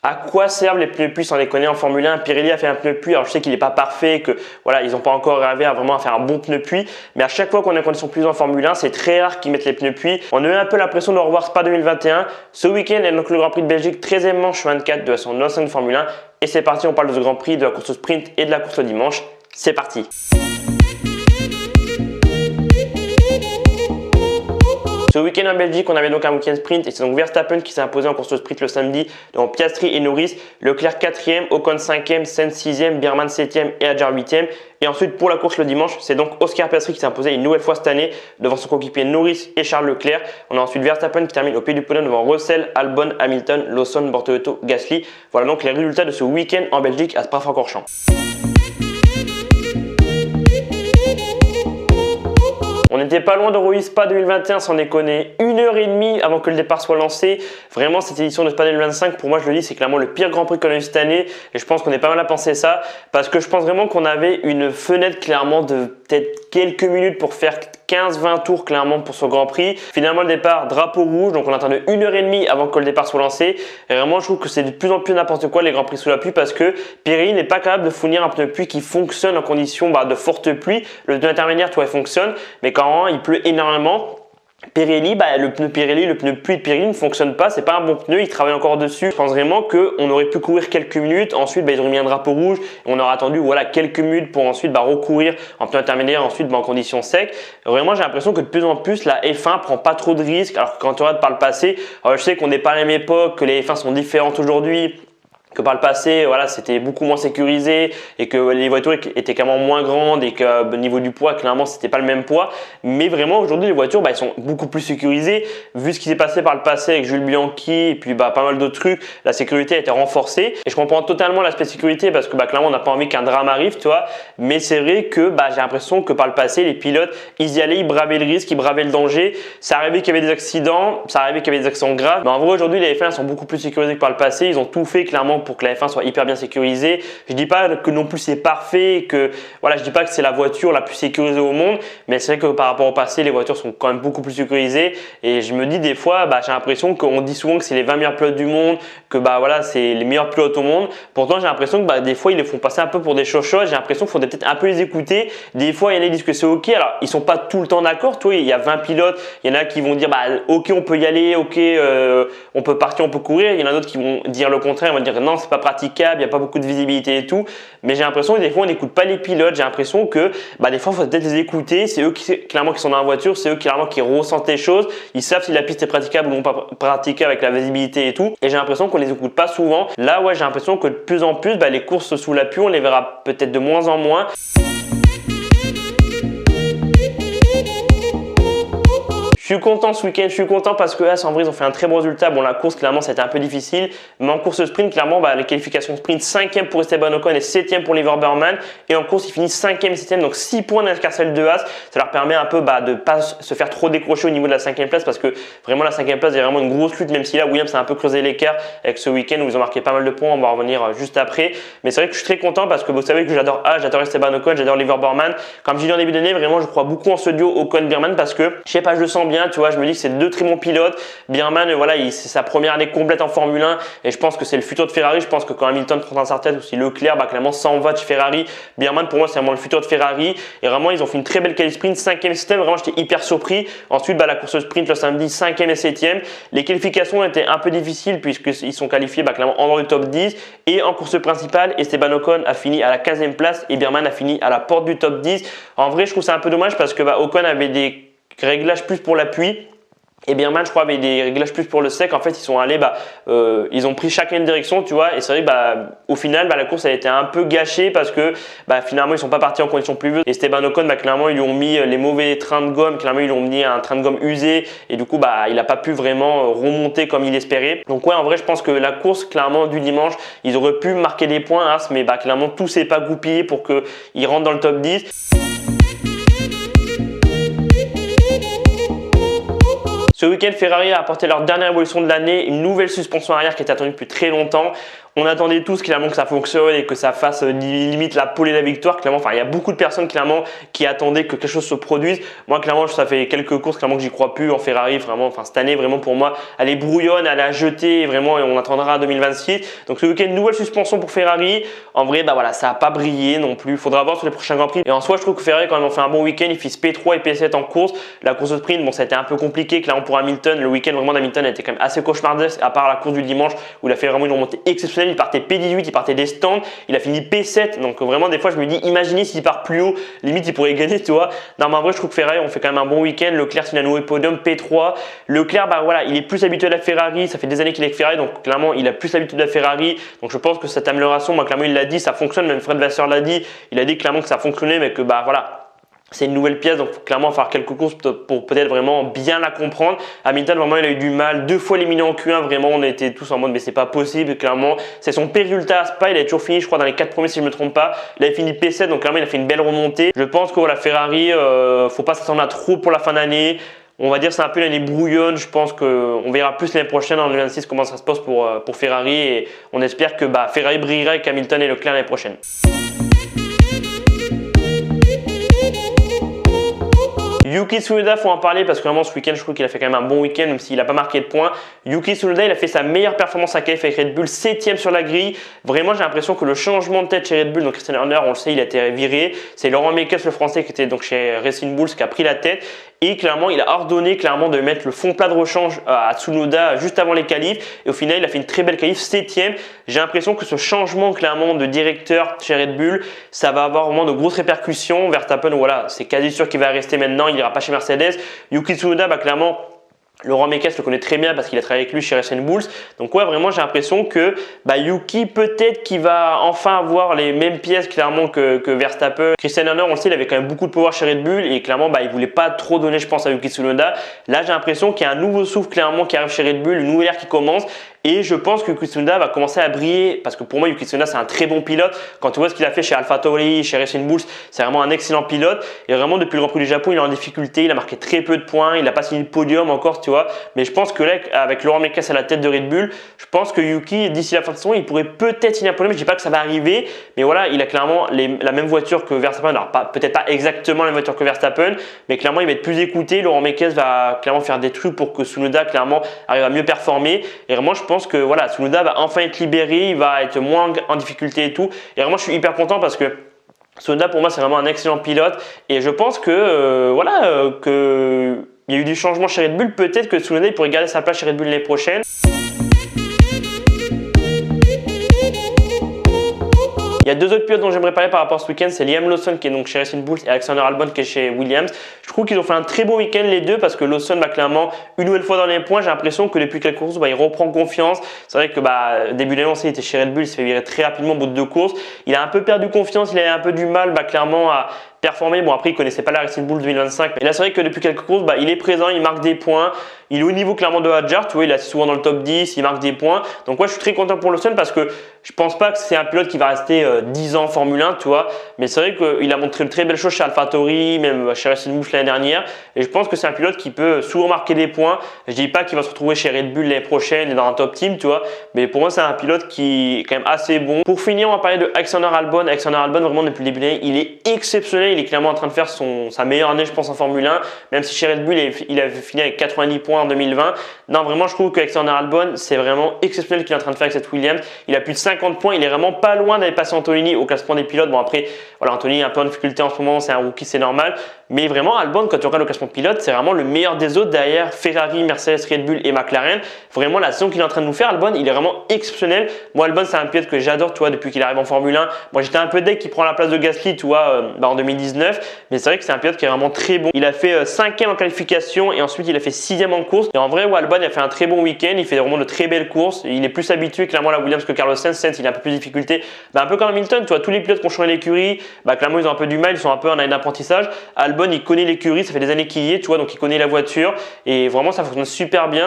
À quoi servent les pneus pluie sans déconner en Formule 1? Pirelli a fait un pneu pluie, alors je sais qu'il n'est pas parfait, que voilà, ils n'ont pas encore arrivé à vraiment faire un bon pneu pluie, mais à chaque fois qu'on a une condition pluie en Formule 1, c'est très rare qu'ils mettent les pneus pluie. On a eu un peu l'impression de revoir Spa 2021. Ce week-end est donc le Grand Prix de Belgique, 13e manche 24 de son ancienne Formule 1. Et c'est parti, on parle de ce Grand Prix, de la course au sprint et de la course au dimanche. C'est parti! Ce week-end en Belgique, on avait donc un week-end sprint et c'est donc Verstappen qui s'est imposé en course au sprint le samedi devant Piastri et Norris, Leclerc 4e, Ocon 5e, Sainz 6e, Biermann 7e et Hadjar 8e. Et ensuite pour la course le dimanche, c'est donc Oscar Piastri qui s'est imposé une nouvelle fois cette année devant son coéquipier Norris et Charles Leclerc. On a ensuite Verstappen qui termine au pied du podium devant Russell, Albon, Hamilton, Lawson, Bortoleto, Gasly. Voilà donc les résultats de ce week-end en Belgique à Spa-Francorchamps. On n'était pas loin de Roi Spa 2021 sans déconner, 1h30 avant que le départ soit lancé. Vraiment, cette édition de Spa 2025, pour moi, je le dis, c'est clairement le pire Grand Prix qu'on a eu cette année. Et je pense qu'on est pas mal à penser ça, parce que je pense vraiment qu'on avait une fenêtre clairement de peut-être quelques minutes pour faire 15-20 tours clairement pour ce Grand Prix. Finalement, le départ, drapeau rouge, donc on attendait 1h30 avant que le départ soit lancé. Et vraiment, je trouve que c'est de plus en plus n'importe quoi les Grands Prix sous la pluie, parce que Pirelli n'est pas capable de fournir un pneu pluie qui fonctionne en conditions de forte pluie. Le pneu intermédiaire, toi, il fonctionne, mais quand il pleut énormément, Pirelli, le pneu pluie de Pirelli ne fonctionne pas, c'est pas un bon pneu, ils travaillent encore dessus. Je pense vraiment qu'on aurait pu courir quelques minutes, ensuite ils auraient mis un drapeau rouge et on aurait attendu quelques minutes pour ensuite recourir en pneu intermédiaire, ensuite en conditions secs. Vraiment, j'ai l'impression que de plus en plus la F1 prend pas trop de risques, alors que quand tu regardes par le passé, je sais qu'on n'est pas à la même époque, que les F1 sont différentes aujourd'hui, que par le passé, c'était beaucoup moins sécurisé et que les voitures étaient clairement moins grandes et que au niveau du poids, clairement, c'était pas le même poids. Mais vraiment, aujourd'hui, les voitures, elles sont beaucoup plus sécurisées. Vu ce qui s'est passé par le passé avec Jules Bianchi et puis pas mal d'autres trucs, la sécurité a été renforcée. Et je comprends totalement l'aspect sécurité parce que clairement, on n'a pas envie qu'un drame arrive, tu vois. Mais c'est vrai que j'ai l'impression que par le passé, les pilotes, ils y allaient, ils bravaient le risque, ils bravaient le danger. Ça arrivait qu'il y avait des accidents, ça arrivait qu'il y avait des accidents graves. Mais en vrai, aujourd'hui, les F1 sont beaucoup plus sécurisés que par le passé. Ils ont tout fait clairement pour que la F1 soit hyper bien sécurisée. Je dis pas que non plus c'est parfait, que je dis pas que c'est la voiture la plus sécurisée au monde, mais c'est vrai que par rapport au passé, les voitures sont quand même beaucoup plus sécurisées. Et je me dis des fois, j'ai l'impression qu'on dit souvent que c'est les 20 meilleurs pilotes du monde, que c'est les meilleurs pilotes au monde. Pourtant, j'ai l'impression que des fois ils les font passer un peu pour des chochottes. J'ai l'impression qu'il faudrait peut-être un peu les écouter. Des fois, il y en a qui disent que c'est ok. Alors, ils sont pas tout le temps d'accord. Toi, il y a 20 pilotes, il y en a qui vont dire ok, on peut y aller, ok, on peut partir, on peut courir. Il y en a d'autres qui vont dire le contraire, ils vont dire non, c'est pas praticable, il n'y a pas beaucoup de visibilité et tout. Mais j'ai l'impression que des fois on n'écoute pas les pilotes. J'ai l'impression que des fois il faut peut-être les écouter. C'est eux qui sont dans la voiture, c'est eux qui ressentent les choses. Ils savent si la piste est praticable ou non pas praticable avec la visibilité et tout. Et j'ai l'impression qu'on les écoute pas souvent. Là, j'ai l'impression que de plus en plus, les courses sous la pluie, on les verra peut-être de moins en moins. Je suis content ce week-end, je suis content parce que en vrai, ils ont fait un très bon résultat. Bon, la course, clairement, c'était un peu difficile. Mais en course sprint, clairement, les qualifications sprint, 5e pour Esteban Ocon et 7e pour Oliver Burman. Et en course, ils finissent 5e et 7e, donc 6 points d'inscarcelle de Haas. Ça leur permet un peu de pas se faire trop décrocher au niveau de la 5e place parce que vraiment, la 5e place, il y a vraiment une grosse lutte, même si là, Williams a un peu creusé l'écart avec ce week-end où ils ont marqué pas mal de points. On va revenir juste après. Mais c'est vrai que je suis très content parce que vous savez que j'adore Haas, j'adore Esteban Ocon, j'adore Oliver Burman. Comme je dis en début d'année, vraiment, je crois beaucoup en ce duo Ocon-Burman parce que, je sais pas, je le sens bien, tu vois, je me dis que c'est deux très bons pilotes. Biermann, c'est sa première année complète en Formule 1 et je pense que c'est le futur de Ferrari. Je pense que quand Hamilton prendra sa retraite ou si Leclerc, clairement, s'en va de chez Ferrari. Biermann, pour moi, c'est vraiment le futur de Ferrari et vraiment, ils ont fait une très belle qualif sprint, 5e système. Vraiment, j'étais hyper surpris. Ensuite, la course sprint le samedi, 5e et 7e. Les qualifications étaient un peu difficiles puisqu'ils sont qualifiés clairement en dehors du top 10 et en course principale, Esteban Ocon a fini à la 15e place et Biermann a fini à la porte du top 10. En vrai, je trouve ça un peu dommage parce que Ocon avait des réglages plus pour l'appui. Et Biermann, je crois, avait des réglages plus pour le sec. En fait, ils sont allés, ils ont pris chacun une direction, tu vois. Et c'est vrai que, au final, la course a été un peu gâchée parce que, finalement, ils sont pas partis en conditions pluvieuses. Et Esteban Ocon, clairement, ils lui ont mis les mauvais trains de gomme. Clairement, ils lui ont mis un train de gomme usé. Et du coup, il a pas pu vraiment remonter comme il espérait. Donc, en vrai, je pense que la course, clairement, du dimanche, ils auraient pu marquer des points, mais clairement, tout s'est pas goupillé pour qu'ils rentrent dans le top 10. Ce week-end, Ferrari a apporté leur dernière évolution de l'année, une nouvelle suspension arrière qui était attendue depuis très longtemps. On attendait tous clairement que ça fonctionne et que ça fasse limite la pole et la victoire. Clairement, enfin, il y a beaucoup de personnes clairement qui attendaient que quelque chose se produise. Moi, clairement, ça fait quelques courses clairement que j'y crois plus en Ferrari. Vraiment, enfin, cette année, vraiment pour moi, elle est brouillonne, elle a jeté. Vraiment, et on attendra à 2026. Donc, ce week-end, nouvelle suspension pour Ferrari. En vrai, bah voilà, ça n'a pas brillé non plus. Il faudra voir sur les prochains Grands Prix. Et en soi, je trouve que Ferrari, quand même, ont fait un bon week-end. Ils finissent P3 et P7 en course. La course de sprint, bon, ça a été un peu compliqué. Clairement, pour Hamilton, le week-end vraiment d'Hamilton a été quand même assez cauchemardesque, à part la course du dimanche où il a fait vraiment une remontée exceptionnelle. Il partait P18, il partait des stands, il a fini P7. Donc vraiment, des fois, je me dis, imaginez s'il part plus haut, limite, il pourrait gagner, tu vois. Non, mais en vrai, je trouve que Ferrari, on fait quand même un bon week-end. Leclerc, c'est un nouveau podium P3. Leclerc, bah voilà, il est plus habitué à la Ferrari. Ça fait des années qu'il est avec Ferrari, donc clairement, il a plus l'habitude de la Ferrari. Donc je pense que cette amélioration, moi, clairement, il l'a dit, ça fonctionne. Même Fred Vasseur l'a dit. Il a dit clairement que ça fonctionnait, mais que bah voilà. C'est une nouvelle pièce, donc clairement, il va falloir quelques courses pour peut-être vraiment bien la comprendre. Hamilton, vraiment, il a eu du mal. 2 fois éliminé en Q1, vraiment, on était tous en mode, mais c'est pas possible, clairement. C'est son pire résultat à Spa. Il a toujours fini, je crois, dans les 4 premiers, si je me trompe pas. Il a fini P7, donc clairement, il a fait une belle remontée. Je pense que la Ferrari, faut pas s'attendre à trop pour la fin d'année. On va dire c'est un peu l'année brouillonne. Je pense qu'on verra plus l'année prochaine en 2026 comment ça se passe pour Ferrari. Et on espère que Ferrari brillera avec Hamilton et Leclerc l'année prochaine. Yuki Tsunoda, faut en parler parce que vraiment ce week-end, je trouve qu'il a fait quand même un bon week-end, même s'il n'a pas marqué de points. Yuki Tsunoda, il a fait sa meilleure performance à qualif avec Red Bull, 7ème sur la grille. Vraiment, j'ai l'impression que le changement de tête chez Red Bull, donc Christian Horner, on le sait, il a été viré. C'est Laurent Mekies, le français, qui était donc chez Racing Bulls, qui a pris la tête. Et clairement, il a ordonné clairement de mettre le fond plat de rechange à Tsunoda juste avant les qualifs. Et au final, il a fait une très belle qualif, 7ème. J'ai l'impression que ce changement clairement de directeur chez Red Bull, ça va avoir vraiment de grosses répercussions. Verstappen, voilà, c'est quasi sûr qu'il va rester maintenant. Il n'ira pas chez Mercedes. Yuki Tsunoda, clairement, Laurent Mekies le connaît très bien parce qu'il a travaillé avec lui chez Racing Bulls. Donc ouais, vraiment j'ai l'impression que Yuki peut-être qu'il va enfin avoir les mêmes pièces clairement que Verstappen. Christian Horner, on le sait, il avait quand même beaucoup de pouvoir chez Red Bull et clairement il voulait pas trop donner, je pense, à Yuki Tsunoda. Là j'ai l'impression qu'il y a un nouveau souffle clairement qui arrive chez Red Bull, une nouvelle ère qui commence. Et je pense que Yuki Tsunoda va commencer à briller parce que pour moi Yuki Tsunoda c'est un très bon pilote. Quand tu vois ce qu'il a fait chez AlphaTauri, chez Racing Bulls, c'est vraiment un excellent pilote. Et vraiment depuis le Grand Prix du Japon, il est en difficulté, il a marqué très peu de points, il n'a pas signé de podium encore, tu vois. Mais je pense que là, avec Laurent Mekies à la tête de Red Bull, je pense que Yuki, d'ici la fin de saison, il pourrait peut-être signer un podium. Je dis pas que ça va arriver, mais voilà, il a clairement la même voiture que Verstappen. Alors peut-être pas exactement la même voiture que Verstappen, mais clairement il va être plus écouté. Laurent Mekies va clairement faire des trucs pour que Tsunoda clairement arrive à mieux performer. Et vraiment, je pense que voilà, Tsunoda va enfin être libéré, il va être moins en difficulté et tout. Et vraiment, je suis hyper content parce que Tsunoda, pour moi, c'est vraiment un excellent pilote. Et je pense que, il y a eu du changement chez Red Bull. Peut-être que Tsunoda il pourrait garder sa place chez Red Bull l'année prochaine. Il y a 2 autres pilotes dont j'aimerais parler par rapport à ce week-end, c'est Liam Lawson qui est donc chez Racing Bulls et Alexander Albon qui est chez Williams. Je trouve qu'ils ont fait un très beau week-end les deux parce que Lawson clairement une nouvelle fois dans les points. J'ai l'impression que depuis quelques courses, il reprend confiance. C'est vrai que début de l'année, il était chez Red Bull, il s'est fait virer très rapidement au bout de 2 courses. Il a un peu perdu confiance, il a un peu du mal clairement à performer. Bon, après, il connaissait pas la Racing Bulls 2025. Mais là, c'est vrai que depuis quelques courses, il est présent, il marque des points. Il est au niveau clairement de Hadjar. Tu vois, il est souvent dans le top 10, il marque des points. Donc, moi, je suis très content pour Lawson parce que je pense pas que c'est un pilote qui va rester 10 ans en Formule 1, tu vois. Mais c'est vrai qu'il a montré de très belles choses chez AlphaTauri, même chez Racing Bulls l'année dernière. Et je pense que c'est un pilote qui peut souvent marquer des points. Je dis pas qu'il va se retrouver chez Red Bull l'année prochaine et dans un top team, tu vois. Mais pour moi, c'est un pilote qui est quand même assez bon. Pour finir, on va parler de Alexander Albon. Alexander Albon, vraiment, depuis le début de l'année, il est exceptionnel. Il est clairement en train de faire sa meilleure année, je pense, en Formule 1. Même si chez Red Bull, il avait fini avec 90 points en 2020. Non, vraiment, je trouve qu'Alexander Albon, c'est vraiment exceptionnel qu'il est en train de faire avec cette Williams. Il a plus de 50 points. Il est vraiment pas loin d'aller passer Antonini au classement des pilotes. Bon, après, voilà, Antonini est un peu en difficulté en ce moment. C'est un rookie, c'est normal. Mais vraiment, Albon, quand tu regardes le classement pilote, c'est vraiment le meilleur des autres derrière Ferrari, Mercedes, Red Bull et McLaren. Vraiment, la saison qu'il est en train de nous faire, Albon, il est vraiment exceptionnel. Moi, Albon, c'est un pilote que j'adore, tu vois, depuis qu'il arrive en Formule 1. Moi, j'étais un peu deg qu'il prend la place de Gasly, tu vois, en 2019. Mais c'est vrai que c'est un pilote qui est vraiment très bon. Il a fait 5e en qualification et ensuite il a fait 6e en course. Et en vrai, Albon, il a fait un très bon week-end. Il fait vraiment de très belles courses. Il est plus habitué clairement à la Williams que Carlos Sainz. Sainz, il a un peu plus de difficulté. Un peu comme Hamilton, tu vois, tous les pilotes qui ont changé l'écurie, clairement, ils ont un peu du mal. Ils sont un peu en année d'apprentissage. Albon, il connaît l'écurie. Ça fait des années qu'il y est, tu vois, donc il connaît la voiture. Et vraiment, ça fonctionne super bien.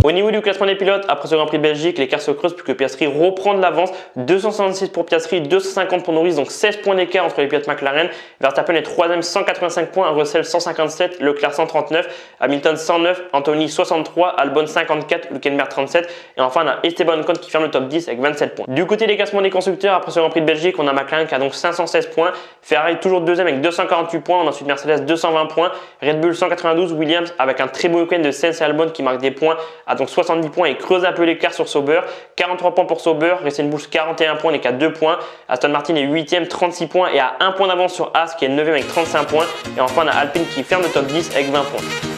Au niveau du classement des pilotes, après ce Grand Prix de Belgique, l'écart se creuse puisque Piastri reprend de l'avance. 266 pour Piastri, 250 pour Norris, donc 16 points d'écart entre les pilotes McLaren. Verstappen est 3ème, 185 points, Russell 157, Leclerc 139, Hamilton 109, Anthony 63, Albon 54, Hülkenberg 37 et enfin on a Esteban Ocon qui ferme le top 10 avec 27 points. Du côté des classements des constructeurs, après ce Grand Prix de Belgique, on a McLaren qui a donc 516 points, Ferrari toujours deuxième avec 248 points, on a ensuite Mercedes 220 points, Red Bull 192, Williams avec un très beau week-end de Sainz et Albon qui marque des points à donc 70 points et creuse un peu l'écart sur Sauber, 43 points pour Sauber, Racing Bulls 41 points, n'est qu'à 2 points, Aston Martin est 8ème, 36 points et à 1 point d'avance sur Haas qui est 9ème avec 35 points et enfin on a Alpine qui ferme le top 10 avec 20 points.